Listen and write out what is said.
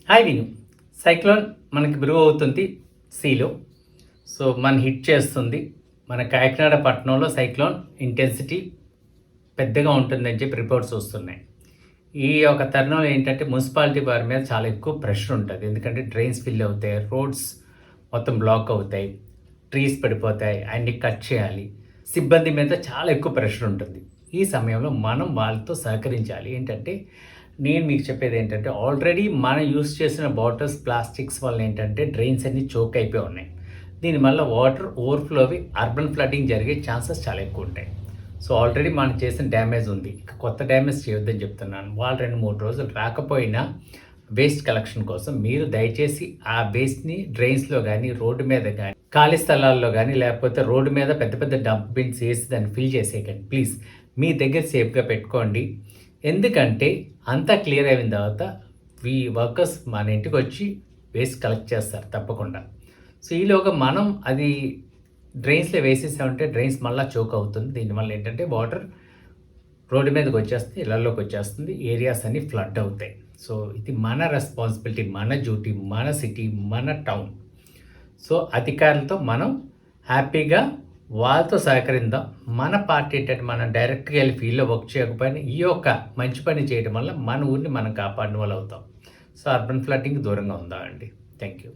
Hi విను. Cyclone మనకి Bru అవుతుంది సీలో. సో మన హిట్ చేస్తుంది. మన కాకినాడ పట్టణంలో సైక్లోన్ ఇంటెన్సిటీ పెద్దగా ఉంటుందని చెప్పి రిపోర్ట్స్ వస్తున్నాయి. ఈ యొక్క తరుణంలో ఏంటంటే మున్సిపాలిటీ వారి మీద చాలా ఎక్కువ ప్రెషర్ ఉంటుంది. ఎందుకంటే డ్రైన్స్ ఫిల్ అవుతాయి, రోడ్స్ మొత్తం బ్లాక్ అవుతాయి, ట్రీస్ పడిపోతాయి, అన్ని కట్ చేయాలి. సిబ్బంది మీద చాలా ఎక్కువ ప్రెషర్ ఉంటుంది. ఈ సమయంలో మనం వాళ్ళతో సహకరించాలి. ఏంటంటే నేను మీకు చెప్పేది ఏంటంటే ఆల్రెడీ మనం యూస్ చేసిన బాటిల్స్, ప్లాస్టిక్స్ వల్ల ఏంటంటే డ్రైన్స్ అన్నీ చోక్ అయిపోయి ఉన్నాయి. దీనివల్ల వాటర్ ఓవర్ఫ్లో అవి అర్బన్ ఫ్లడ్డింగ్ జరిగే ఛాన్సెస్ చాలా ఎక్కువ ఉంటాయి. సో ఆల్రెడీ మనం చేసిన డ్యామేజ్ ఉంది, ఇక కొత్త డ్యామేజ్ చేయొద్దని చెప్తున్నాను. వాళ్ళు 2-3 రోజులు రాకపోయినా వేస్ట్ కలెక్షన్ కోసం మీరు దయచేసి ఆ వేస్ట్ని డ్రైన్స్లో కానీ, రోడ్డు మీద కానీ, ఖాళీ స్థలాల్లో కానీ, లేకపోతే రోడ్డు మీద పెద్ద పెద్ద డంప్ బిన్స్ వేసి దాన్ని ఫిల్ చేసేయకండి. ప్లీజ్ మీ దగ్గర సేఫ్గా పెట్టుకోండి. ఎందుకంటే అంతా క్లియర్ అయిన తర్వాత ఈ వర్కర్స్ మన ఇంటికి వచ్చి వేస్ట్ కలెక్ట్ చేస్తారు తప్పకుండా. సో ఈలోగా మనం అది డ్రైన్స్లో వేసేసామంటే డ్రైన్స్ మళ్ళీ చోక్ అవుతుంది. దీనివల్ల ఏంటంటే వాటర్ రోడ్డు మీదకి వచ్చేస్తుంది, ఇళ్లలోకి వచ్చేస్తుంది, ఏరియాస్ అన్నీ ఫ్లడ్ అవుతాయి. సో ఇది మన రెస్పాన్సిబిలిటీ, మన డ్యూటీ, మన సిటీ, మన టౌన్. సో అధికారులతో మనం హ్యాపీగా వాళ్ళతో సహకరిందాం. మన పార్టీ ఏంటంటే మనం డైరెక్ట్గా వెళ్ళి ఫీల్డ్లో వర్క్ చేయకపోయినా ఈ యొక్క మంచి పని చేయడం వల్ల మన ఊరిని మనం కాపాడిన వాళ్ళు అవుతాం. సో అర్బన్ ఫ్లడ్డింగ్ దూరంగా ఉందామండి. Thank you.